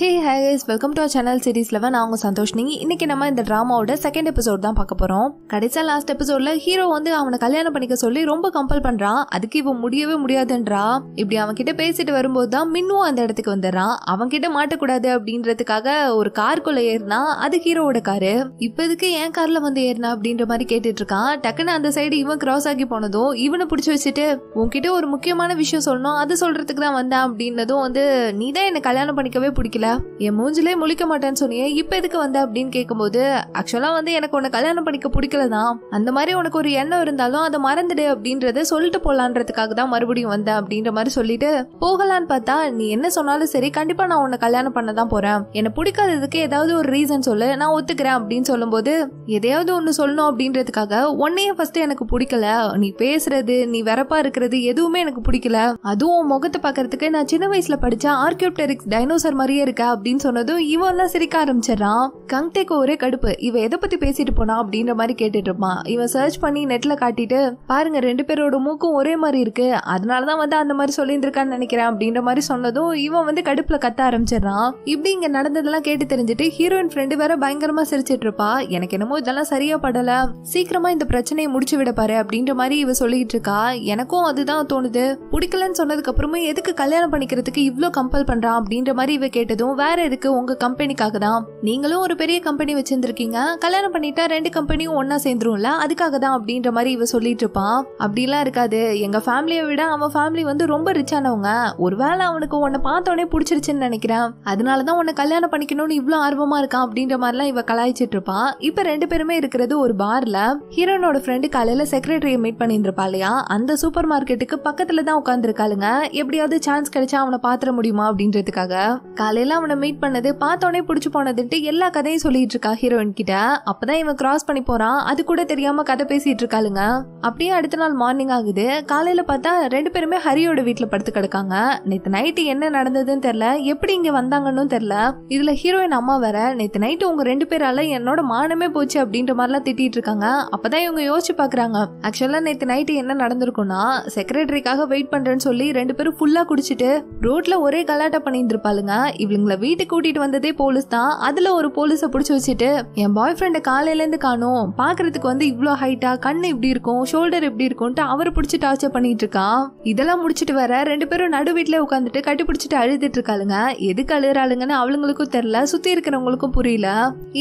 Hey guys, welcome to our channel series 11. நான் உங்க சந்தோஷ். இன்னைக்கு நம்ம இந்த டிராமாவோட செகண்ட் எபிசோட் தான் பார்க்க போறோம். கடைசியா லாஸ்ட் எபிசோட்ல ஹீரோ வந்து அவனை கல்யாணம் பண்ணிக்க சொல்லி ரொம்ப கம்பல் பண்றான். அதுக்கு இவன் முடியவே முடியாதுன்றா. இப்படி அவன் கிட்ட பேசிட்டு வரும்போது தான் மின்னும் அந்த இடத்துக்கு வந்துடுறான். அவன் கிட்ட மாட்டக்கூடாது அப்படின்றதுக்காக ஒரு காருக்குள்ள ஏறினா அது ஹீரோவோட காரு. இப்ப இதுக்கு ஏன் கார்ல வந்து ஏறினா அப்படின்ற மாதிரி கேட்டுட்டு இருக்கான். டக்குன்னு அந்த சைடு இவன் கிராஸ் ஆகி போனதும் இவனை பிடிச்சி வச்சுட்டு உன்கிட்ட ஒரு முக்கியமான விஷயம் சொல்லணும், அது சொல்றதுக்கு தான் வந்தேன் அப்படின்னதும் வந்து நீ தான் என்ன கல்யாணம் பண்ணிக்கவே பிடிக்கல, என் மூஞ்சிலே முழிக்க மாட்டேன்னு சொன்னியே, இப்ப எதுக்கு வந்த அப்படின்னு கேட்கும்போது ஆக்சுவலா வந்து எனக்கு உன்னை கல்யாணம் பண்ணிக்க பிடிக்கலதான், அந்த மாதிரி உனக்கு ஒரு எண்ணம் இருந்தாலும் அதை மறந்துடு அப்படின்றத சொல்லிட்டு போலான்றதுக்காக தான் மறுபடியும் வந்தேன் அப்படின்ற மாதிரி சொல்லிட்டு போகலான்னு பார்த்தா நீ என்ன சொன்னாலும் சரி கண்டிப்பா நான் உன்னை கல்யாணம் பண்ண தான் போறேன், என்ன பிடிக்காததுக்கு ஏதாவது ஒரு ரீசன் சொல்லு நான் ஒத்துக்கிறேன் அப்படின்னு சொல்லும் போது எதையாவது ஒண்ணு சொல்லணும் அப்படின்றதுக்காக உன்னையே ஃபர்ஸ்ட் எனக்கு பிடிக்கல, நீ பேசுறது நீ வெறப்பா இருக்கிறது எதுவுமே எனக்கு பிடிக்கல, அதுவும் முகத்தை பாக்குறதுக்கு நான் சின்ன வயசுல படிச்ச ஆர்கியோப்டெரிக்ஸ் டைனோசர் மாதிரியே இருக்க அப்படின்னு சொன்னதும் இவன் எல்லாம் சிரிக்க ஆரம்பிச்சிடறான். கங்டேக்கு ஒரே கடுப்பு, இவ எதை பத்தி பேசிட்டு போனா அப்படின்ற மாதிரி கேட்டுட்டு இருப்பான். இவன் சர்ச் பண்ணி நெட்ல காட்டிட்டு பாருங்க ரெண்டு பேரோட மூக்கும் ஒரே மாதிரி இருக்கு, அதனாலதான் வந்து அந்த மாதிரி சொல்லியிருந்திருக்கான்னு நினைக்கிறேன் அப்படின்ற மாதிரி சொன்னதும் இவன் வந்து கடுப்புல கத்த ஆரம்பிச்சிடறான். இப்படி இங்க நடந்ததெல்லாம் கேட்டு தெரிஞ்சுட்டு ஹீரோயின் ஃப்ரெண்டு வேற பயங்கரமா சிரிச்சிட்டு இருப்பா. எனக்கு என்னமோ இதெல்லாம் சரியா படல, சீக்கிரமா இந்த பிரச்சனையை முடிச்சு விட பாரு அப்படின்ற மாதிரி இவ சொல்லிட்டு இருக்கா. எனக்கும் அதுதான் தோணுது, பிடிக்கலன்னு சொன்னதுக்கு அப்புறமா எதுக்கு கல்யாணம் பண்ணிக்கிறதுக்கு இவ்ளோ கம்பல் பண்றான் அப்படின்ற மாதிரி இவ கேட்டதும் வேற எதுக்கு உங்க கம்பெனிக்காக தான், நீங்களும் ஒரு பெரிய கம்பெனி வச்சிருந்திருக்கீங்க, கல்யாணம் பண்ணிட்டா ரெண்டு கம்பெனியும் ஒன்னா சேர்ந்துரும்ல அதுக்காக தான் அப்படின்ற மாதிரி இவ சொல்லிட்டு இருப்பான். அப்படிலாம் இருக்காது, எங்க ஃபேமிலியை விட அவன் ஃபேமிலி வந்து ரொம்ப ரிச்சானவங்க, ஒருவேளை அவனுக்கு உன்னை பார்த்தோன்னே பிடிச்சிருச்சுன்னு நினைக்கிறேன், அதனாலதான் உன்னை கல்யாணம் பண்ணிக்கணும்னு இவ்வளவு ஆர்வமா இருக்கான் அப்படின்ற மாதிரிலாம் இவ கலாய்ச்சிட்டு இருப்பான். இப்ப ரெண்டு பேருமே இருக்கிறது ஒரு பார்ல. ஹீரோனோட ஃப்ரெண்டு காலையில செக்ரட்டரியை மீட் பண்ணிருப்பா இல்லையா, அந்த சூப்பர் மார்க்கெட்டுக்கு பக்கத்துல தான் உட்கார்ந்து இருக்காளுங்க. எப்படியாவது சான்ஸ் கிடைச்சா அவனை பாத்திர முடியுமா அப்படின்றதுக்காக காலையில அவனை மீட் பண்ணது பார்த்தோன்னே பிடிச்சு போனதுன்ட்டு எல்லா கதையும் சொல்லிட்டு இருக்கா ஹீரோயின் கிட்ட. அப்பதான் இவன் கிராஸ் பண்ணி போறான், அது கூட தெரியாம கதை பேசிட்டு இருக்காளுங்க. அப்படியே அடுத்த நாள் மார்னிங் ஆகுது. காலையில பார்த்தா ரெண்டு பேருமே ஹரியோட வீட்டுல படுத்து கிடக்காங்க. நேத்து நைட்டு என்ன நடந்ததுன்னு தெரியல, எப்படி இங்க வந்தாங்கன்னு தெரியல. இதுல ஹீரோயின் அம்மா வேற நேத்து நைட்டு உங்க ரெண்டு பேரால என்னோட மானமே போச்சு அப்படின்ற மாதிரிலாம் திட்டிட்டு இருக்காங்க. அப்பதான் இவங்க யோசிச்சு பாக்குறாங்க, ஆக்சுவலா நேத்து நைட்டு என்ன நடந்திருக்கும்னா செக்ரட்டரிக்காக வெயிட் பண்றேன்னு சொல்லி ரெண்டு பேரும் ஃபுல்லா குடிச்சிட்டு ரோட்ல ஒரே கலாட்டா பண்ணிட்டு இருப்பாளுங்க. இவங்கள வீட்டுக்கு கூட்டிட்டு வந்ததே போலீஸ் தான். அதுல ஒரு போலீஸ புடிச்சு வச்சுட்டு என் பாய் ஃப்ரெண்ட காலையில இருந்து காணோம், பாக்குறதுக்கு வந்து இவ்ளோ ஹைட்டா, கண்ணு இப்படி இருக்கும், ஷோல்டர் எப்படி இருக்கும்ட்டு அவரை பிடிச்சி டார்ச்சர் பண்ணிட்டு இருக்கான். இதெல்லாம் முடிச்சிட்டு வர ரெண்டு பேரும் நடு வீட்டுல உட்காந்துட்டு கட்டி பிடிச்சிட்டு அழுதுட்டு இருக்காளுங்க. எதுக்கு அழுறாளுங்கன்னு அவளுங்களுக்கும் தெரியல, சுத்தி இருக்கிறவங்களுக்கும் புரியல.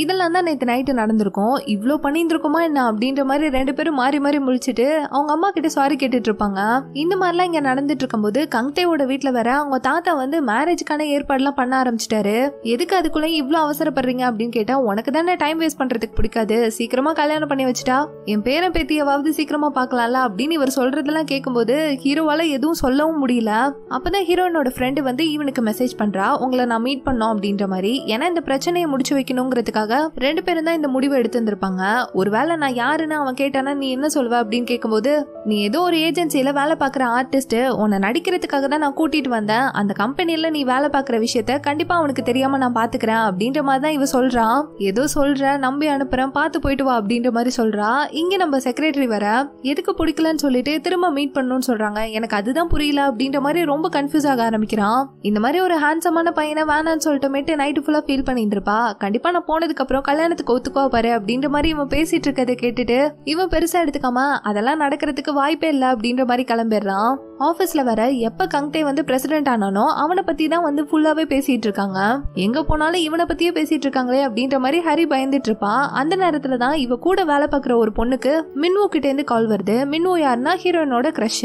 இதெல்லாம் தான் நேத்து நைட்டு நடந்திருக்கும், இவ்ளோ பண்ணிருக்குமா என்ன அப்படின்ற மாதிரி ரெண்டு பேரும் மாறி மாறி முழிச்சிட்டு அவங்க அம்மா கிட்ட சாரி கேட்டுட்டு இருப்பாங்க. இந்த மாதிரிலாம் இங்க நடந்துட்டு இருக்கும் போது கங்டேவோட வீட்டுல வர அவங்க தாத்தா வந்து மேரேஜ்க்கான ஏற்பாடுலாம் பண்ண ஆரம்பிச்சிட்டாரு. எதுக்கு அதுக்குள்ள இவ்ளோ அவசரப்படுறீங்க அப்படின்னு கேட்டா, உனக்கு தானே டைம் வேஸ்ட் பண்றதுக்கு பிடிக்காது, சீக்கிரமா கல்யாணம் பண்ணி வச்சுட்டா என் பேரன் பேத்தியாவது சீக்கிரமா பாக்கலாம்ல அப்படின்னு இவர் சொல்றதெல்லாம் கேட்கும்போது ஹீரோவால எதுவும் சொல்லவும் முடியல. அப்பதான் ஹீரோனோட ஃப்ரெண்டு வந்து இவனுக்கு மெசேஜ் பண்றா, உங்களை நான் மீட் பண்ணோம் அப்படின்ற மாதிரி. ஏன்னா இந்த பிரச்சனையை முடிச்சு வைக்கணுங்கிறதுக்காக ரெண்டு பேரும் தான் இந்த முடிவை எடுத்திருந்திருப்பாங்க. ஒருவேளை நான் யாருன்னு அவன் கேட்டானா நீ என்ன சொல்வ அப்படின்னு கேட்கும்போது, நீ ஏதோ ஒரு ஏஜென்சியில வேலை பாக்குற ஆர்டிஸ்ட், உன்னை நடிக்கிறதுக்காக தான் நான் கூட்டிட்டு வந்தேன், அந்த கம்பெனில நீ வேலை பாக்குற விஷயத்த கண்டிப்பா அவனுக்கு தெரியாம நான் பாத்துக்கிறேன் அப்படின்ற மாதிரி தான் இவ சொல்றான். ஏதோ சொல்ற நம்பி அனுப்புறேன் பார்த்து போயிட்டு வா அப்படின்ற மாதிரி சொல்றா. இங்க நம்ம செக்ரட்டரி வர எதுக்கு பிடிக்கலன்னு சொல்லிட்டு திரும்ப மீட் பண்ணணும்னு சொல்றாங்க. எனக்கு அதுதான் புரியல அப்படின்ற மாதிரி ரொம்ப கன்ஃபியூஸ் ஆக ஆரம்பிக்கிறான். இந்த மாதிரி ஒரு ஹேண்ட்ஸமான பையனை வேணான்னு சொல்லிட்டு நைட்டு ஃபுல்லா ஃபீல் பண்ணிட்டு இருப்பா. கண்டிப்பா நான் போனதுக்கு அப்புறம் கல்யாணத்துக்கு ஒத்துக்கோ பாரு அப்படின்ற மாதிரி இவன் பேசிட்டு இருக்கதை கேட்டுட்டு இவன் பெருசா எடுத்துக்காம அதெல்லாம் நடக்கிறதுக்கு வாய்ப்பே இல்ல அப்படின்ற மாதிரி கிளம்பிடுறான். ஆபீஸ்ல வர எப்ப கங்டே வந்து பிரசிடென்ட் ஆனானோ அவனை பத்தி தான் வந்து ஃபுல்லாவே பேசிட்டு இருக்காங்க. எங்க போனாலும் இவனை பத்தியே பேசிட்டு இருக்காங்களே அப்படின்ற மாதிரி ஹரி பயந்துட்டு இருப்பா. அந்த நேரத்துல தான் இவ கூட வேலை பார்க்குற ஒரு பொண்ணுக்கு மின்வு கிட்ட இருந்து கால் வருது. மின்வு யாருன்னா ஹீரோயினோட கிரஷ்.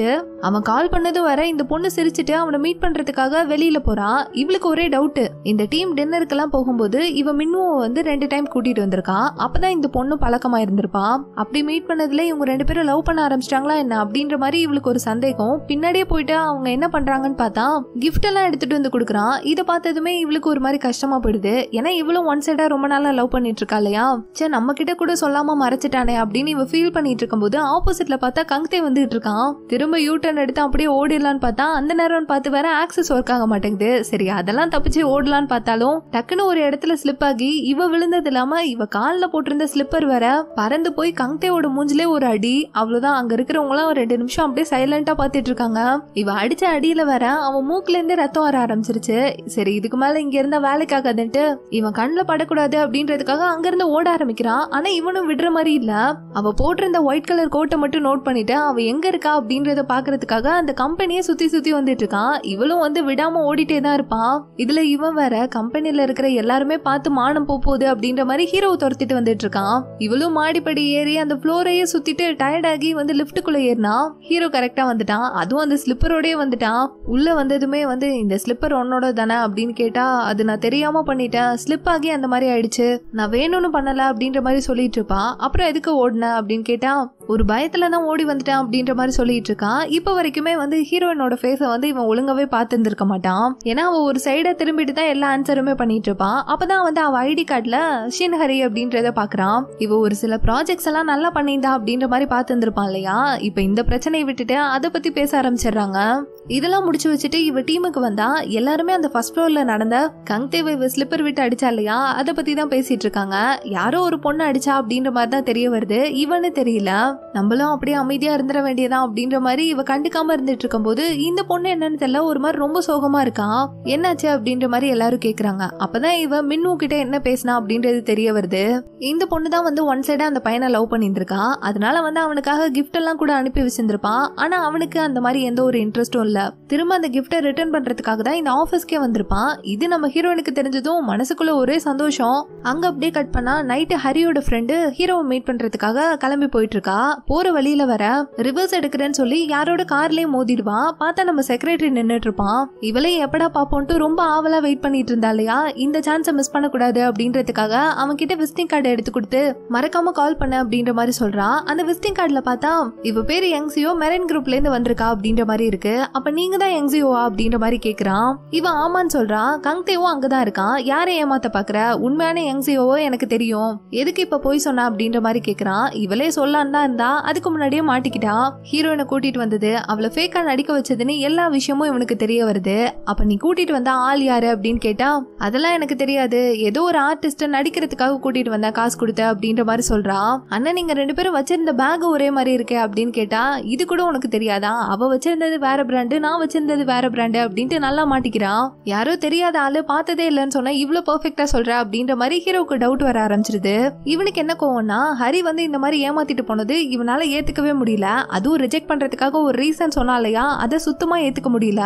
அவன் கால் பண்ணது வர இந்த பொண்ணு சிரிச்சுட்டு அவனை மீட் பண்றதுக்காக வெளியில போறான். இவளுக்கு ஒரே டவுட், இந்த டீம் டின்னருக்கெல்லாம் போகும்போது இவ மின்னுவை வந்து 2 டைம் கூட்டிட்டு வந்திருக்கா, அப்பதான் இந்த பொண்ணு பழக்கமா இருந்திருப்பா. அப்படி மீட் பண்ணதுல இவங்க 2 பேரும் லவ் பண்ண ஆரம்பிச்சிட்டாங்களா என்ன அப்படின்ற மாதிரி இவளுக்கு ஒரு சந்தேகம். பின்னாடியே போயிட்டு அவங்க என்ன பண்றாங்கன்னு பார்த்தா கிஃப்ட் எல்லாம் எடுத்துட்டு வந்து கொடுக்குறான். இதை பார்த்ததுமே இவளுக்கு ஒரு மாதிரி கஷ்டமா போயிடுது. ஏன்னா இவளும் ஒன் சைடா ரொம்ப நாளா லவ் பண்ணிட்டு இருக்கா இல்லையா, சே நம்ம கிட்ட கூட சொல்லாம மறைச்சிட்டானே அப்படின்னு இவ ஃபீல் பண்ணிட்டு இருக்கும் போது ஆப்போசிட்ல பார்த்தா கங்டே வந்துட்டு இருக்கான். திரும்ப யூ டர்ன் எடுத்து அப்படியே ஓடிடலான்னு பார்த்தா அந்த நேரம் பார்த்து வேற ஆக்சஸ் ஒர்க் ஆக மாட்டேங்குது. சரி அதெல்லாம் தப்பிச்சு ஓடலான்னு பார்த்தாலும் டக்குன்னு ஒரு இடத்துல ஸ்லிப் ஆகி இவ விழுந்தது இல்லாம இவ கால்ல போட்டிருந்த ஸ்லிப்பர் வேற பறந்து போய் கங்டேவோட மூஞ்சிலே ஒரு அடி. அவ்வளவுதான். அங்க இருக்கிறவங்க எல்லாம் 2 நிமிஷம் அப்படியே சைலண்டா பாத்துட்டு இருக்காங்க. இருக்காங்க. இவ அடிச்ச அடியில வர அவன் மூக்குல இருந்து ரத்தம் வர ஆரம்பிச்சிருச்சு. சரி இதுக்கு மேல இங்க இருந்தா வேலைக்காகாதுன்ட்டு இவன் கண்ணுல படக்கூடாது அப்படின்றதுக்காக அங்க இருந்து ஓட ஆரம்பிக்கிறான். ஆனா இவனும் விடுற மாதிரி இல்ல. அவ போட்டிருந்த ஒயிட் கலர் கோட்டை மட்டும் நோட் பண்ணிட்டு அவ எங்க இருக்கா அப்படின்றத பாக்குறதுக்காக அந்த கம்பெனியை சுத்தி சுத்தி வந்துட்டு இருக்கான். இவளும் வந்து விடாம ஓடிட்டே தான் இருப்பான். இதுல இவன் வேற கம்பெனில இருக்கிற எல்லாருமே பார்த்து மானம் போகுது அப்படின்ற மாதிரி ஹீரோவை துரத்திட்டு வந்துட்டு இருக்கான். இவளும் மாடிப்படி ஏறி அந்த ஃப்ளோரையே சுத்திட்டு டயர்ட் ஆகி வந்து லிப்டுக்குள்ள ஏறினா. ஹீரோ கரெக்டா வந்துட்டான். அதுவும் அந்த ஸ்லிப்பரோடய வந்துட்டான். உள்ள வந்ததுமே வந்து இந்த ஸ்லிப்பர் உன்னோட தானே அப்படின்னு கேட்டா, அது நான் தெரியாம பண்ணிட்டேன், ஸ்லிப் ஆகி அந்த மாதிரி ஆயிடுச்சு, நான் வேணும்னு பண்ணல அப்படின்ற மாதிரி சொல்லிட்டு இருப்பான். அப்புறம் எதுக்கு ஓடுன அப்படின்னு கேட்டா, ஒரு பயத்துல தான் ஓடி வந்துட்டான் அப்படின்ற மாதிரி சொல்லிட்டு இருக்கான். இப்ப வரைக்குமே வந்து ஹீரோயினோட ஃபேஸ வந்து இவன் ஒழுங்காவே பார்த்துருந்துருக்க மாட்டான். ஏன்னா அவ ஒரு சைடா திரும்பிட்டு தான் எல்லா ஆன்சருமே பண்ணிட்டு இருப்பான். அப்பதான் வந்து அவ ஐடி கார்டுல ஷின்ஹரி அப்படின்றத பாக்குறான். இவ ஒரு சில ப்ராஜெக்ட்ஸ் எல்லாம் நல்லா பண்ணியிருந்தா அப்படின்ற மாதிரி பார்த்துருப்பான் இல்லையா. இப்ப இந்த பிரச்சனையை விட்டுட்டு அதை பத்தி பேச ஆரம்பிச்சிடுறாங்க. இதெல்லாம் முடிச்சு வச்சுட்டு இவ டீமுக்கு வந்தா எல்லாருமே அந்த ஃபர்ஸ்ட் ஃப்ளோர்ல நடந்த கங்தேவை ஸ்லிப்பர் விட்டு அடிச்சா இல்லையா, அதை பத்தி தான் பேசிட்டு இருக்காங்க. யாரோ ஒரு பொண்ணு அடிச்சா அப்படின்ற மாதிரி தான் தெரிய வருது. இவனு தெரியல. நம்மளும் அப்படியே அமைதியா இருந்துட வேண்டியதான் அப்படின்ற மாதிரி இவ கண்டுக்காம இருந்துட்டு இருக்கும் போது இந்த பொண்ணு என்னன்னு தெரியல ஒரு மாதிரி ரொம்ப சோகமா இருக்கான். என்னாச்சு அப்படின்ற மாதிரி எல்லாரும் கேக்குறாங்க. அப்பதான் இவ மின்னு கிட்ட என்ன பேசினா அப்படின்றது தெரிய வருது. இந்த பொண்ணு தான் வந்து ஒன் சைடா அந்த பையனை லவ் பண்ணிட்டு இருக்கான். அதனால வந்து அவனுக்காக கிஃப்ட் எல்லாம் கூட அனுப்பி வச்சிருந்திருப்பான். ஆனா அவனுக்கு அந்த மாதிரி எந்த ஒரு இன்ட்ரெஸ்டும் இல்ல. திரும்ப அந்த கிஃப்ட ரிட்டர்ன் பண்றதுக்காக தான் இந்த ஆபீஸ்க்கே வந்திருப்பான். இது நம்ம ஹீரோனுக்கு தெரிஞ்சதும் மனசுக்குள்ள ஒரே சந்தோஷம். அங்க அப்படியே கட் பண்ணா நைட்டு ஹரியோட ஃப்ரெண்டு ஹீரோவை மீட் பண்றதுக்காக கிளம்பி போயிட்டு இருக்கா. போற வழியில வர ரிவர்ஸ் எடுக்கிறேன்னு சொல்லி யாரோட கார்லயே மோதிடுவான். பார்த்தா நம்ம செக்ரட்டரி நின்னுட்டு இருப்பான். இவளையும் எப்படா பாப்போன்ட்டு ரொம்ப ஆவலா வெயிட் பண்ணிட்டு இருந்தா இல்லையா. இந்த சான்ஸை மிஸ் பண்ணக்கூடாது அப்படின்றதுக்காக அவன் கிட்ட விசிட்டிங் கார்டு எடுத்து கொடுத்து மறக்காம கால் பண்ண அப்படின்ற மாதிரி சொல்றான். அந்த விசிட்டிங் கார்டுல பார்த்தா இவ பேரு யங்ஸியோ மெரைன் குரூப்ல இருந்து வந்திருக்கா அப்படின்ற மாதிரி இருக்கு. அப்ப நீங்க தான் யங்ஸியோவா அப்படின்ற மாதிரி கேக்குறான். இவன் ஆமான்னு சொல்றான். கங்தேவும் அங்கதான் இருக்கான். யாரை ஏமாத்த பாக்குற, உண்மையான யங்ஸியோவோ எனக்கு தெரியும், எதுக்கு இப்ப போய் சொன்னா அப்படின்ற மாதிரி கேக்குறான். இவளே சொல்லான்னு தான் இருந்தா அதுக்கு முன்னாடியே மாட்டிக்கிட்டா. ஹீரோயினை கூட்டிட்டு வந்தது அவளை ஃபேக்கா நடிக்க வச்சதுன்னு எல்லா விஷயமும் இவனுக்கு தெரிய வருது. அப்ப நீ கூட்டிட்டு வந்த ஆள் யாரு அப்படின்னு கேட்டா, அதெல்லாம் எனக்கு தெரியாது, ஏதோ ஒரு ஆர்டிஸ்ட நடிக்கிறதுக்காக கூட்டிட்டு வந்தா காசு கொடுத்த அப்படின்ற மாதிரி சொல்றான். அண்ணா நீங்க ரெண்டு பேரும் வச்சிருந்த பேக் ஒரே மாதிரி இருக்கே அப்படின்னு கேட்டா, இது கூட உனக்கு தெரியாதா, அவ வச்சிருந்தது வேற பிராண்டு, நான் வச்சிருந்தது வேற பிராண்டு அப்படின்ட்டு நல்லா மாட்டிக்கிறான். யாரோ தெரியாத ஆளு பார்த்ததே இல்லைன்னு சொன்னா இவ்வளவு பெர்ஃபெக்ட்டா சொல்ற அப்படின்ற மாதிரி ஹீரோக்கு டவுட் வர ஆரம்பிச்சிருது. இவனுக்கு என்ன கோவம்னா, ஹரி வந்து இந்த மாதிரி ஏமாத்திட்டு போனது இவனால ஏத்துக்கவே முடியல. அதுவும் ரிஜெக்ட் பண்றதுக்காக ஒரு ரீசன் சொன்னா இல்லையா, அதை சுத்தமா ஏத்துக்க முடியல.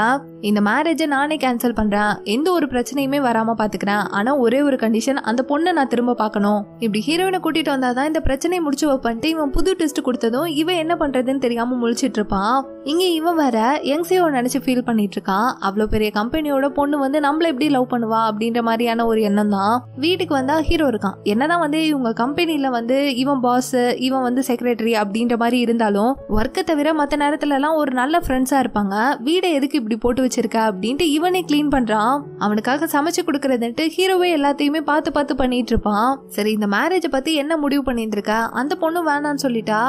இந்த மேரேஜை நானே கேன்சல் பண்றேன், எந்த ஒரு பிரச்சனையுமே வராம பாத்துக்கிறேன், ஆனா ஒரே ஒரு கண்டிஷன், அந்த பொண்ணை நான் திரும்ப பார்க்கணும். இப்படி ஹீரோயினை கூட்டிட்டு வந்தாதான் இந்த பிரச்சனையை முடிச்சு வைப்பன்ட்டு இவன் புது ட்விஸ்ட் கொடுத்ததும் இவன் என்ன பண்றதுன்னு தெரியாம முழிச்சிட்டு இருப்பான். இங்க இவன் வேற யங்ஸியோ நினைச்சு ஃபீல் பண்ணிட்டு இருக்கான். அவ்வளவு பெரிய கம்பெனியோட பொண்ணு வந்து நம்மள எப்படி லவ் பண்ணுவா அப்படின்ற மாதிரியான ஒரு எண்ணம் தான். வீட்டுக்கு வந்தா ஹீரோ இருக்கான். என்னதான் வந்து இவங்க கம்பெனில வந்து இவன் பாஸ், இவன் வந்து செக்ரட்டரி அப்படின்ற மாதிரி இருந்தாலும் ஒர்க்கை தவிர மத்த நேரத்துல எல்லாம் ஒரு நல்ல ஃப்ரெண்ட்ஸா இருப்பாங்க. வீடை எதுக்கு இப்படி போட்டு வச்சிருக்க அப்படின்ட்டு இவனே கிளீன் பண்றான். அவனுக்காக சமைச்சு கொடுக்கறதுன்ட்டு ஹீரோவே எல்லாத்தையுமே பார்த்து பார்த்து பண்ணிட்டு இருப்பான். சரி இந்த மேரேஜை பத்தி என்ன முடிவு பண்ணிட்டு இருக்க, அந்த பொண்ணு வேணான்னு சொல்லிட்டா,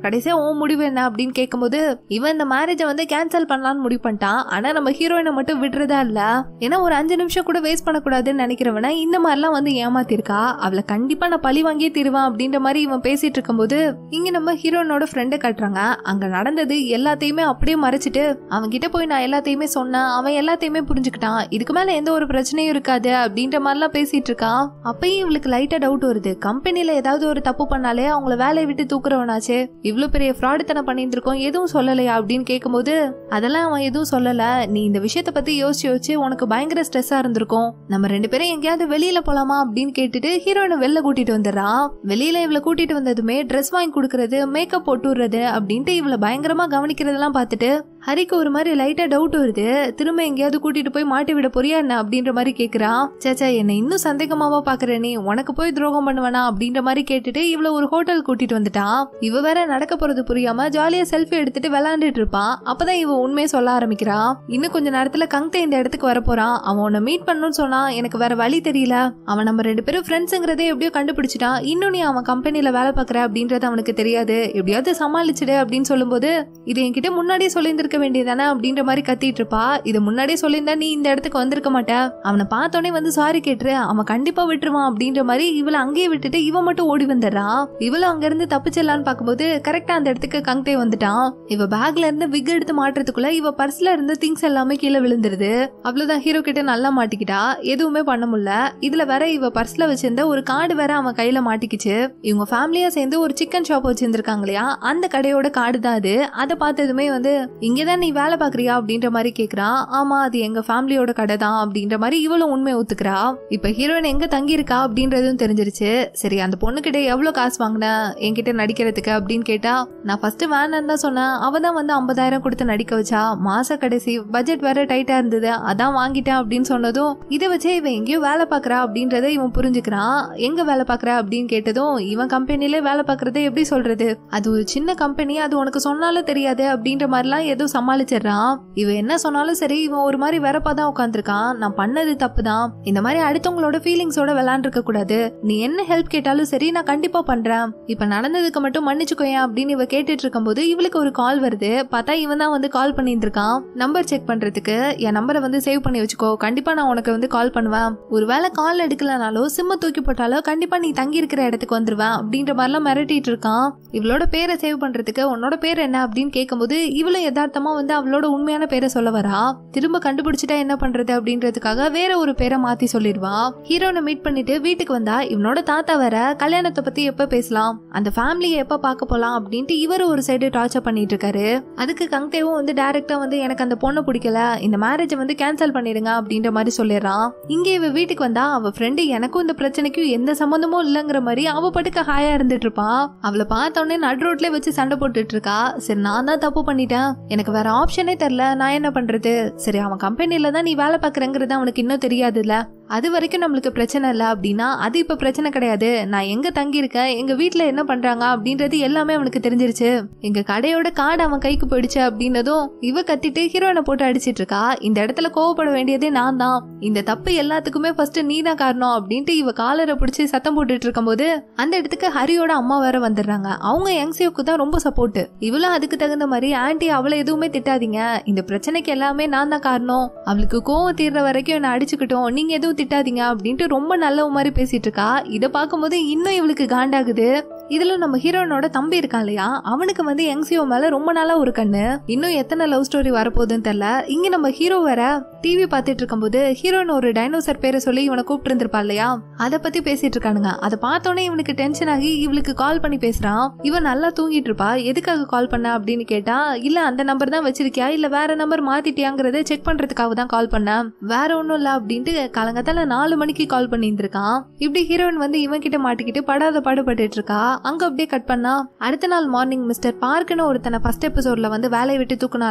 கடைசியா உன் முடிவு என்ன அப்படின்னு கேட்கும்போது இவன் இந்த மேரேஜை வந்து கேன்சல் பண்ணலாம்னு முடிவு பண்ணிட்டான். ஆனா நம்ம ஹீரோயினை மட்டும் விடுறதா இல்ல, ஏன்னா ஒரு 5 நிமிஷம் கூட வேஸ்ட் பண்ணக்கூடாதுன்னு நினைக்கிறவன இந்த மாதிரிலாம் வந்து ஏமாத்திருக்கா, அவளை கண்டிப்பா நான் பழி வாங்கியே தருவேன் அப்படின்ற மாதிரி இவன் பேசிட்டு இருக்கும்போது இங்க நம்ம ஹீரோயினோட ஃப்ரெண்டை காட்டுறாங்க. அங்க நடந்தது எல்லாத்தையுமே அப்படியே மறைச்சிட்டு அவன் கிட்ட போய் நான் எல்லாத்தையுமே சொன்னேன், அவன் எல்லாத்தையுமே புரிஞ்சுக்கிட்டான், இதுக்கு மேல எந்த ஒரு பிரச்சனையும் இருக்காது அப்படின்ற மாதிரிலாம் பேசிட்டு இருக்கான். அப்பயும் இவளுக்கு லைட்டா டவுட் வருது. கம்பெனில ஏதாவது ஒரு தப்பு பண்ணாலே அவங்கள வேலையை விட்டு தூக்குறவனாச்சு, இவ்வளவு பெரிய ஃப்ராடுத்தனம் பண்ணிட்டு இருக்கோம், எதுவும் சொல்லலையா அப்படின்னு கேட்கும்போது அதெல்லாம் அவன் எதுவும் சொல்லல, நீ இந்த விஷயத்த பத்தி யோசிச்சு உனக்கு பயங்கர ஸ்ட்ரெஸ்ஸா இருந்திருக்கும், நம்ம 2 பேரும் எங்கேயாவது வெளியில போலாமா அப்படின்னு கேட்டுட்டு ஹீரோயினை வெளில கூட்டிட்டு வந்துடுறான். வெளியில இவளை கூட்டிட்டு வந்ததுமே ட்ரெஸ் வாங்கி கொடுக்கறது, மேக்கப் போட்டு விடுறது அப்படின்ட்டு இவளை பயங்கரமா கவனிக்கிறதெல்லாம் பார்த்துட்டு ஹரிக்கு ஒரு மாதிரி லைட்டா டவுட் வருது. திரும்ப எங்கேயாவது கூட்டிட்டு போய் மாட்டி விட போறியா என்ன அப்படின்ற மாதிரி கேக்குறான். சேச்சா என்ன இன்னும் சந்தேகமாவா பாக்குற, நீ உனக்கு போய் துரோகம் பண்ணுவனா அப்படின்ற மாதிரி கேட்டுட்டு இவள ஒரு ஹோட்டல் கூட்டிட்டு வந்துட்டான். இவ வேற நடக்க போறது புரியாம ஜாலியா செல்ஃபி எடுத்துட்டு விளையாண்டுட்டு இருப்பான். அப்பதான் இவ உண்மையை சொல்ல ஆரம்பிக்கிறான். இன்னும் கொஞ்ச நேரத்துல கங்தே இந்த இடத்துக்கு வர போறான், அவன் உன்னை மீட் பண்ணணும்னு சொன்னா, எனக்கு வேற வழி தெரியல, அவன் நம்ம 2 பேரும் ஃப்ரெண்ட்ஸ்ங்கிறதே எப்படியோ கண்டுபிடிச்சிட்டான், இன்னும் நீ அவன் கம்பெனில வேலை பாக்குற அப்படின்றது அவனுக்கு தெரியாது, எப்படியாவது சமாளிச்சிடு அப்படின்னு சொல்லும் போது இது என்கிட்ட முன்னாடியே சொல்லியிருந்திருக்க இருக்க வேண்டியதானே அப்படின்ற மாதிரி கத்திட்டு இருப்பா. இதை முன்னாடியே சொல்லியிருந்தா நீ இந்த இடத்துக்கு வந்திருக்க மாட்ட. அவனை பார்த்தோன்னே வந்து சாரி கேட்டுரு, அவன் கண்டிப்பா விட்டுருவான் அப்படின்ற மாதிரி இவளை அங்கேயே விட்டுட்டு இவன் மட்டும் ஓடி வந்துடுறான். இவளும் அங்க இருந்து தப்பிச்சிடலான்னு பார்க்கும்போது கரெக்டா அந்த இடத்துக்கு கங்டே வந்துட்டான். இவ பேக்ல இருந்து விக் எடுத்து மாட்டுறதுக்குள்ள இவ பர்ஸ்ல இருந்து திங்ஸ் எல்லாமே கீழே விழுந்துருது. அவ்வளவுதான், ஹீரோ கிட்ட நல்லா மாட்டிக்கிட்டா, எதுவுமே பண்ண முடியல. இதுல வேற இவ பர்ஸ்ல வச்சிருந்த ஒரு கார்டு வேற அவன் கையில மாட்டிக்கிச்சு. இவங்க ஃபேமிலியா சேர்ந்து ஒரு சிக்கன் ஷாப் வச்சிருந்திருக்காங்க இல்லையா, அந்த கடையோட கார்டு தான் அது. அதை பார்த்ததுமே வந்து இங்கதான் நீ வேலை பாக்குறியா அப்படின்ற மாதிரி கேக்குறான். ஆமா, அது எங்க ஃபேமிலியோட கடை தான் அப்படின்ற மாதிரி இவளும் உண்மையை ஒத்துக்கிறா. இப்ப ஹீரோயின் எங்க தங்கி இருக்கா அப்படின்றதும் தெரிஞ்சிருச்சு. சரி, அந்த பொண்ணு கிட்ட எவ்வளவு காசு வாங்கின என்கிட்ட நடிக்கிறதுக்கு அப்படின்னு கேட்டா, நான் ஃபர்ஸ்ட் வேணான்னு தான் சொன்னேன், அவதான் வந்து 50,000 கொடுத்து நடிக்க வச்சா, மாச கடைசி பட்ஜெட் வேற டைட்டா இருந்தது, அதான் வாங்கிட்டேன் அப்படின்னு சொன்னதும் இதை வச்சே இவன் எங்கேயோ வேலை பாக்குறா அப்படின்றத இவன் புரிஞ்சுக்கிறான். எங்க வேலை பாக்குற அப்படின்னு கேட்டதும் இவன் கம்பெனிலே வேலை பாக்குறத எப்படி சொல்றது, அது ஒரு சின்ன கம்பெனி, அது உனக்கு சொன்னாலும் தெரியாது அப்படின்ற மாதிரிலாம் ஏதோ சமாளிச்சிடறான். இவன் என்ன சொன்னாலும் சரி, இவன் ஒரு மாதிரி வெறப்பாதான் உட்காந்துருக்கான். நான் பண்ணது தப்பு தான், இந்த மாதிரி அடுத்தவங்களோட ஃபீலிங்ஸோட விளையாண்டுருக்க கூடாது, நீ என்ன ஹெல்ப் கேட்டாலும் சரி நான் கண்டிப்பா பண்றேன், இப்ப நடந்ததுக்கு மட்டும் மன்னிச்சுக்கோயேன் அப்படின்னு இவ கேட்டுட்டு இருக்கும்போது இவளுக்கு ஒரு கால் வருது. பார்த்தா இவன் தான் வந்து கால் பண்ணிட்டு இருக்கான். நம்பர் செக் பண்றதுக்கு, என் நம்பரை வந்து சேவ் பண்ணி வச்சுக்கோ, கண்டிப்பா நான் உனக்கு வந்து கால் பண்ணுவேன், ஒருவேளை கால் எடுக்கலனாலோ சிம்ம தூக்கி போட்டாலோ கண்டிப்பா நீ தங்கி இருக்கிற இடத்துக்கு வந்துருவேன் அப்படின்ற மாதிரிலாம் மிரட்டிட்டு இருக்கான். இவளோட பேரை சேவ் பண்றதுக்கு உன்னோட பேர் என்ன அப்படின்னு கேட்கும்போது இவளும் யதார்த்தமா வந்து அவளோட உண்மையான பேரை சொல்ல வரா. திரும்ப கண்டுபிடிச்சிட்டா என்ன பண்றது அப்படின்றதுக்காக வேற ஒரு பேரை மாத்தி சொல்லிடுவா. ஹீரோனை மீட் பண்ணிட்டு வீட்டுக்கு வந்தா இவனோட தாத்தா வேற கல்யாணத்தை பத்தி எப்ப பேசலாம், அந்த ஃபேமிலியை எப்ப பார்க்க போலாம் அப்படின்ட்டு இவர் ஒரு சைடு டார்ச்சர் பண்ணிட்டு இருக்காரு. அதுக்கு கங்டேவும் வந்து டைரக்டா வந்து எனக்கு அந்த பொண்ணை பிடிக்கல, இந்த மேரேஜை வந்து கேன்சல் பண்ணிடுங்க அப்படின்ற மாதிரி சொல்லிடுறான். இங்கே இவ வீட்டுக்கு வந்தா அவ ஃப்ரெண்டு எனக்கும் இந்த பிரச்சனைக்கும் எந்த சம்பந்தமும் இல்லங்கிற மாதிரி அவ பட்டுக்க ஹாயா இருந்துட்டு இருப்பான். அவளை பார்த்தோன்னே நடு ரோட்ல வச்சு சண்டை போட்டுட்டு இருக்கா. சரி, நான் தான் தப்பு பண்ணிட்டேன், எனக்கு வேற ஆப்ஷனே தெரியல, நான் என்ன பண்றது, சரி அவன் கம்பெனில தான் நீ வேலை பாக்குறங்கிறது அவனுக்கு இன்னும் தெரியாதுல்ல, அது வரைக்கும் நம்மளுக்கு பிரச்சனை இல்ல அப்படின்னா அது இப்ப பிரச்சனை கிடையாது, நான் எங்க தங்கி இருக்கேன், எங்க வீட்டுல என்ன பண்றாங்க அப்படின்றது எல்லாமே அவனுக்கு தெரிஞ்சிருச்சு, எங்க கடையோட கார்டு அவன் கைக்கு போயிடுச்சு அப்படின்னதும் இவ கத்திட்டு ஹீரோயினை போட்டு அடிச்சிட்டு இருக்கா. இந்த இடத்துல கோவப்பட வேண்டியதே நான் தான், இந்த தப்பு எல்லாத்துக்குமே ஃபர்ஸ்ட் நீ தான் காரணம் அப்படின்ட்டு இவ காலரை பிடிச்சி சத்தம் போட்டுட்டு இருக்கும் போது அந்த இடத்துக்கு ஹரியோட அம்மா வேற வந்துடுறாங்க. அவங்க யங்ஸியோக்கு தான் ரொம்ப சப்போர்ட். இவளும் அதுக்கு தகுந்த மாதிரி ஆன்டி அவளை எதுவுமே திட்டாதீங்க, இந்த பிரச்சனைக்கு எல்லாமே நான் தான் காரணம், அவளுக்கு கோவம் தீர்ற வரைக்கும் என்ன அடிச்சுக்கிட்டோம், நீங்க எதுவும் திட்டாதீங்க அப்படின்ட்டு ரொம்ப நல்ல மாதிரி பேசிட்டு இருக்கா. இதை பார்க்கும்போது இன்னும் இவளுக்கு காண்டாகுது. இதுல நம்ம ஹீரோனோட தம்பி இருக்கான் இல்லையா, அவனுக்கு வந்து யங்ஸியோ மேல ரொம்ப நாளா ஒரு கண்ணு. இன்னும் எத்தனை லவ் ஸ்டோரி வரப்போகுதுன்னு தெரியல. இங்க நம்ம ஹீரோ வேற டிவி பார்த்துட்டு இருக்கும்போது ஹீரோயின் ஒரு டைனோசர் பேரை சொல்லி இவனை கூப்பிட்டு இருந்திருப்பா இல்லையா, அதை பத்தி பேசிட்டு இருக்கானுங்க. அதை பார்த்தோன்னே இவனுக்கு டென்ஷன் ஆகி இவளுக்கு கால் பண்ணி பேசுறான். இவன் நல்லா தூங்கிட்டு இருப்பா. எதுக்காக கால் பண்ண அப்படின்னு கேட்டா, இல்ல அந்த நம்பர் தான் வச்சிருக்கியா இல்ல வேற நம்பர் மாத்திட்டியாங்கிறத செக் பண்றதுக்காக தான் கால் பண்ண, வேற ஒன்னும் இல்ல அப்படின்ட்டு காலங்கத்தால 4 மணிக்கு கால் பண்ணி இருந்திருக்கான். இப்படி ஹீரோயின் வந்து இவன் கிட்ட மாட்டிக்கிட்டு படாத பாடுபட்டு இருக்கா. அங்க அப்படியே கட் பண்ணா அடுத்த நாள் மார்னிங் மிஸ்டர் பார்க்னு ஒருத்தனை ஃபர்ஸ்ட் எபிசோட்ல வந்து வேலையை விட்டு தூக்குனா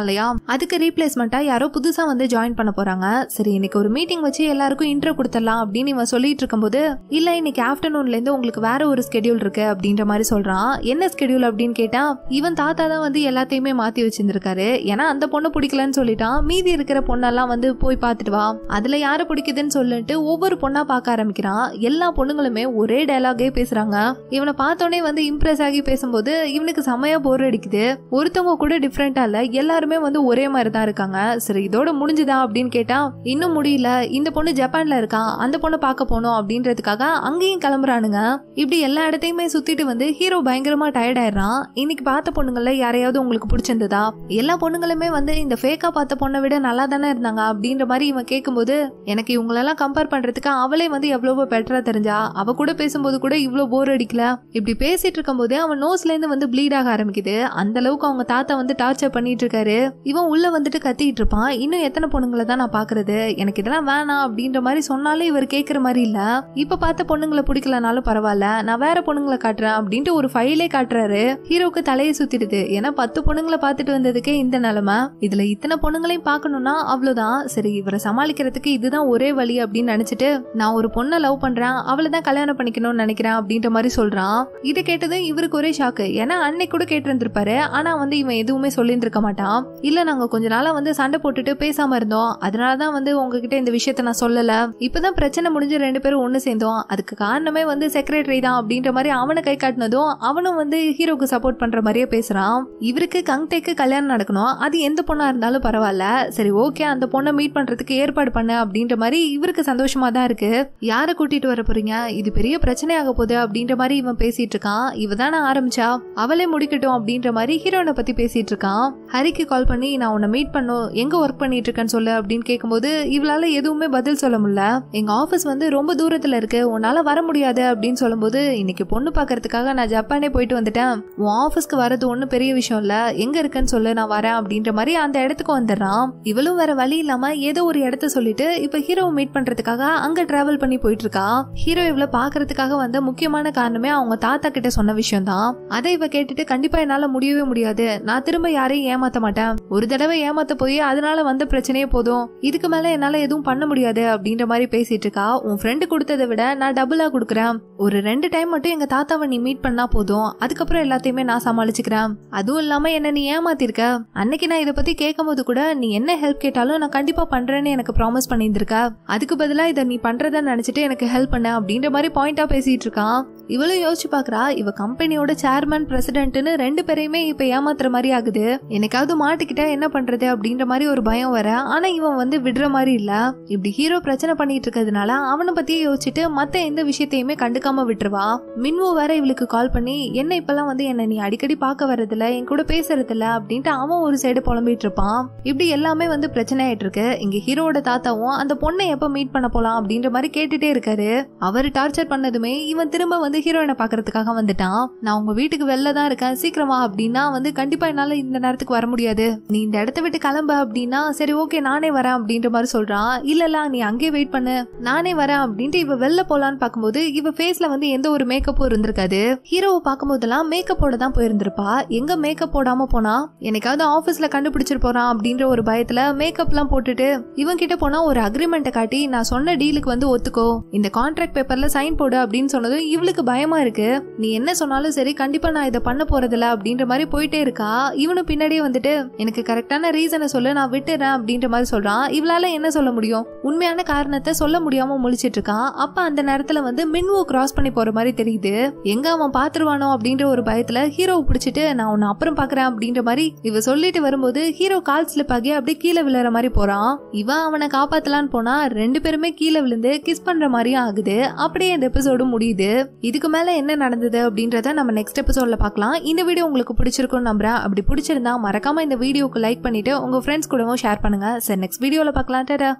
இல்லையா, அதுக்கு ரீப்ளேஸ்மெண்டா யாரோ புதுசா வந்து ஜாயின் பண்ண போறாங்க. சரி, இன்னைக்கு ஒரு மீட்டிங் வச்சு எல்லாருக்கும் இன்ட்ரோ கொடுத்துடலாம் அப்படின்னு இவன் சொல்லிட்டு இருக்கும்போது, இல்ல இன்னைக்கு ஆஃப்டர்நூன்ல இருந்து உங்களுக்கு வேற ஒரு ஸ்கெடியூல் இருக்கு அப்படின்ற மாதிரி சொல்றான். என்ன ஸ்கெடியூல் அப்படின்னு கேட்டா, இவன் தாத்தா தான் வந்து எல்லாத்தையுமே மாத்தி வச்சிருந்திருக்காரு, ஏன்னா அந்த பொண்ணு பிடிக்கலன்னு சொல்லிட்டான், மீதி இருக்கிற பொண்ணெல்லாம் வந்து போய் பாத்துட்டு வா, அதுல யாரு பிடிக்குதுன்னு சொல்லிட்டு ஒவ்வொரு பொண்ணா பார்க்க ஆரம்பிக்கிறான். எல்லா பொண்ணுங்களுமே ஒரே டயலாகே பேசுறாங்க. இவனை பார்த்தோன்னே வந்து இம்ப்ரெஸ் ஆகி பேசும்போது இவனுக்கு செமையா போர் அடிக்குது. ஒருத்தவங்க கூட டிஃப்ரெண்டா இல்ல, எல்லாருமே வந்து ஒரே மாதிரி தான் இருக்காங்க. சரி, இதோட முடிஞ்சுதா அப்படின்னு கேட்டா, இன்னும் முடியல, இந்த பொண்ணு ஜப்பான்ல இருக்கா, அந்த பொண்ணை பார்க்க போனோம் அப்படின்றதுக்காக அங்கேயும் கிளம்புறானுங்க. இப்படி எல்லா இடத்தையுமே சுத்திட்டு வந்து ஹீரோ பயங்கரமா டயர்ட் ஆயிடுறான். இன்னைக்கு பார்த்த பொண்ணுங்கள யாரையாவது உங்களுக்கு பிடிச்சிருந்ததா, எல்லா பொண்ணுங்களுமே வந்து இந்த ஃபேக்கா பார்த்த பொண்ணை விட நல்லா தானே இருந்தாங்க அப்படின்ற மாதிரி இவன் கேட்கும்போது, எனக்கு இவங்களெல்லாம் கம்பேர் பண்றதுக்கு அவளே வந்து எவ்வளவோ பெட்டரா தெரிஞ்சா, அவ கூட பேசும்போது கூட இவ்வளவு போர் அடிக்கல. இப்படி பேசிட்டு இருக்கும் போதே அவன் நோஸ்ல இருந்து வந்து ப்ளீட் ஆக ஆரம்பிக்குது. அந்த அளவுக்கு அவங்க தாத்தா வந்து டார்ச்சர் பண்ணிட்டு இருக்காரு. இவன் உள்ள வந்துட்டு கத்திட்டு இருப்பான், இன்னும் எத்தனை பொண்ணுங்களை தான் நான் பாக்குறது, எனக்கு இதெல்லாம் வேணாம் அப்படின்ற மாதிரி சொன்னாலே இவர் கேட்கற மாதிரி இல்ல. இப்ப பார்த்த பொண்ணுங்களை பிடிக்கலனாலும் பரவாயில்ல, நான் வேற பொண்ணுங்களை காட்டுறேன் அப்படின்ட்டு ஒரு ஃபைலே காட்டுறாரு. ஹீரோக்கு தலையை சுத்திடுது. ஏன்னா 10 பொண்ணுங்களை பார்த்துட்டு வந்ததுக்கே இந்த நிலைமை, இதுல இத்தனை பொண்ணுங்களையும் பார்க்கணும்னா அவ்வளவுதான். சரி, இவரை சமாளிக்கிறதுக்கு இதுதான் ஒரே வழி அப்படின்னு நினைச்சிட்டு, நான் ஒரு பொண்ணை லவ் பண்றேன், அவளை தான் கல்யாணம் பண்ணிக்கணும்னு நினைக்கிறேன் அப்படின்ற மாதிரி சொல்றான். இதை கேட்டதும் இவருக்கு ஒரே ஷாக்கு. ஏன்னா அன்னைக்கு கூட கேட்டிருந்திருப்பாரு. ஆனா வந்து இவன் எதுவுமே சொல்லியிருந்திருக்க மாட்டான். இல்ல நாங்க கொஞ்ச நாளா வந்து சண்டை போட்டுட்டு பேசாம இருந்தோம், அதனாலதான் வந்து உங்ககிட்ட இந்த விஷயத்த நான் சொல்லல. இப்பதான் பிரச்சனை முடிஞ்சு 2 பேரும் ஒண்ணு சேர்ந்தோம், அதுக்கு காரணமே வந்து செக்ரட்டரி தான் அப்படின்ற மாதிரி அவனை கை காட்டினதும் அவனும் வந்து ஹீரோக்கு சப்போர்ட் பண்ற மாதிரியே பேசுறான். இவருக்கு கங்டேக்கு கல்யாணம் நடக்கணும், அது எந்த பொண்ணா இருந்தாலும் பரவாயில்ல, சரி ஓகே அந்த பொண்ணை மீட் பண்றதுக்கு ஏற்பாடு பண்ண அப்படின்ற மாதிரி இவருக்கு சந்தோஷமா தான் இருக்கு. யாரை கூட்டிட்டு வர போறீங்க, இது பெரிய பிரச்சனையாக போகுது அப்படின்ற மாதிரி இவன் பேசிட்டு இருக்கான். இவதான ஆரம்பிச்சா, அவளே முடிக்கட்டும் அப்படின்ற மாதிரி ஹீரோனை பத்தி பேசிட்டு இருக்கான். ஹரிக்கு கால் பண்ணி நான் உன்னை மீட் பண்ணும், எங்க ஒர்க் பண்ணிட்டு இருக்கேன்னு சொல்லு அப்படின்னு கேட்கும்போது இவளால எதுவுமே பதில் சொல்ல முடியல. எங்க ஆபீஸ் வந்து ரொம்ப தூரத்துல இருக்கு, உன்னால வர முடியாது அப்படின்னு சொல்லும்போது இன்னைக்கு பொண்ணு பாக்குறதுக்காக நான் ஜப்பானே போயிட்டு வந்துட்டேன், உன் ஆபீஸ்க்கு வரது ஒன்னும் பெரிய விஷயம் இல்ல, எங்க இருக்குன்னு சொல்லு நான் வரேன் அப்படின்ற மாதிரி அந்த இடத்துக்கு வந்துடுறான். இவளும் வேற வழி இல்லாம ஏதோ ஒரு இடத்த சொல்லிட்டு இப்ப ஹீரோவை மீட் பண்றதுக்காக அங்க டிராவல் பண்ணி போயிட்டு இருக்கா. ஹீரோ இவளை பாக்குறதுக்காக வந்த முக்கியமான காரணமே அவங்க தாத்தா கிட்ட சொன்ன விஷயம் தான். அதை இவ கேட்டுட்டு கண்டிப்பா என்னால முடியவே முடியாது, நான் திரும்ப யாரையும் ஏமாத்த மாட்டேன், ஒரு தடவை ஏமாத்த போய் அதனால வந்த பிரச்சனையே போதும், இதுக்கு மேல என்னால எதுவும் பண்ண முடியாது அப்படின்ற மாதிரி பேசிட்டு இருக்கா. உன் ஃப்ரெண்டு கொடுத்ததை விட நான் டபுளா கொடுக்குறேன், ஒரு 2 டைம் மட்டும் எங்க தாத்தாவை நீ மீட் பண்ணா போதும், அதுக்கப்புறம் எல்லாத்தையுமே நான் சமாளிச்சுக்கிறேன், அதுவும் இல்லாம என்ன நீ ஏமாத்திருக்க, அன்னைக்கு நான் இதை பத்தி கேட்கும் போது கூட நீ என்ன ஹெல்ப் கேட்டாலும் நான் கண்டிப்பா பண்றேன்னு எனக்கு ப்ராமிஸ் பண்ணியிருந்திருக்க, அதுக்கு பதிலா இதை நீ பண்றதா நினைச்சிட்டு எனக்கு ஹெல்ப் பண்ண அப்படின்ற மாதிரி பாயிண்டா பேசிட்டு இருக்கான். இவளும் யோசிச்சு பாக்குறா, இவ கம்பெனியோட சேர்மன் பிரசிடென்ட்னு 2 பேரையுமே இப்ப ஏமாத்துற மாதிரி ஆகுது, எனக்காவது மாட்டிக்கிட்டா என்ன பண்றது அப்படின்ற மாதிரி ஒரு பயம் வர. ஆனா இவன் வந்து விடுற மாதிரி இல்ல. இப்படி ஹீரோ பிரச்சனை பண்ணிட்டு இருக்கிறதுனால அவனை பத்தியே யோசிச்சுட்டு மத்த எந்த விஷயத்தையுமே கண்டுக்காம விட்டுருவா. மின்வு வேற இவளுக்கு கால் பண்ணி என்ன இப்பெல்லாம் வந்து என்ன நீ அடிக்கடி பார்க்க வரதில்ல, என் கூட பேசுறதில்ல அப்படின்ட்டு அவன் ஒரு சைடு புலம்பிட்டு இருப்பான். இப்படி எல்லாமே வந்து பிரச்சனை ஆயிட்டு இருக்கு. இங்க ஹீரோட தாத்தாவும் அந்த பொண்ணை எப்ப மீட் பண்ண போலாம் அப்படின்ற மாதிரி கேட்டுட்டே இருக்காரு. அவர் டார்ச்சர் பண்ணதுமே இவன் திரும்ப வந்து ஹீரோயினை பாக்குறதுக்காக வந்துட்டான். நான் உங்க வீட்டுக்கு வெளில தான் இருக்கேன், சீக்கிரமா அப்படின்னா வந்து கண்டிப்பா என்னால இந்த நேரத்துக்கு வர முடியாது, நீ இந்த இடத்த விட்டு கிளம்ப அப்படின்னா சரி ஓகே நானே வரேன் அப்படின்ற மாதிரி சொல்றான். இல்ல நீ அங்கே வெயிட் பண்ணு நானே வரேன் அப்படின்ட்டு இவ வெளில போலான்னு பாக்கும்போது இவ ஃபேஸ்ல வந்து எந்த ஒரு மேக்கப்பும் இருந்திருக்காது. ஹீரோவை பார்க்கும் போதெல்லாம் மேக்கப்போட தான் போயிருந்திருப்பா. எங்க மேக்கப் போடாம போனா எனக்காவது ஆபீஸ்ல கண்டுபிடிச்சிட்டு போறான் அப்படின்ற ஒரு பயத்துல மேக்கப் எல்லாம் போட்டுட்டு இவன் கிட்ட போனா ஒரு அக்ரிமெண்ட்டை காட்டி நான் சொன்ன டீலுக்கு வந்து ஒத்துக்கோ, இந்த கான்ட்ராக்ட் பேப்பர்ல சைன் போடு அப்படின்னு சொன்னதும் இவளுக்கு பயமா இருக்கு. நீ என்ன சொன்னாலும் சரி கண்டிப்பா நான் இதை பண்ண போறதில்ல அப்படின்ற மாதிரி போயிட்டே இருக்கா. இவனும் பின்னாடியே வந்துட்டு எனக்கு கரெக்டான ரீசனை சொல்லு நான் விட்டுறேன் அப்படின்ற மாதிரி சொல்றான். இவளால என்ன சொல்ல முடியும், உண்மையான காரணத்தை சொல்ல முடியாம முழிச்சிட்டு இருக்கான். அப்ப அந்த நேரத்துல வந்து மின்வு கிராஸ் பண்ணி போற மாதிரி தெரியுது. எங்க அவன் பாத்துருவானோ அப்படின்ற ஒரு பயத்துல ஹீரோவை பிடிச்சிட்டு நான் உன்னை அப்புறம் பாக்குறேன் அப்படின்ற மாதிரி இவ சொல்லிட்டு வரும்போது ஹீரோ கால் ஸ்லிப் ஆகி அப்படியே கீழே விழுற மாதிரி போறான். இவன் அவனை காப்பாத்தலான்னு போனா 2 பேருமே கீழே விழுந்து கிஸ் பண்ற மாதிரியும் ஆகுது. அப்படியே இந்த எபிசோடு முடியுது. இதுக்கு மேல என்ன நடந்தது அப்படின்றத நம்ம நெக்ஸ்ட் எபிசோட்ல பார்க்கலாம். இந்த வீடியோ உங்களுக்கு பிடிச்சிருக்கும்னு நம்புறேன். அப்படி பிடிச்சிருந்தா மறக்காம இந்த வீடியோக்கு லைக் பண்ணிட்டு உங்க ஃப்ரெண்ட்ஸ் கூடவும் ஷேர் பண்ணுங்க. சரி நெக்ஸ்ட் வீடியோல பார்க்கலாம். டாடா.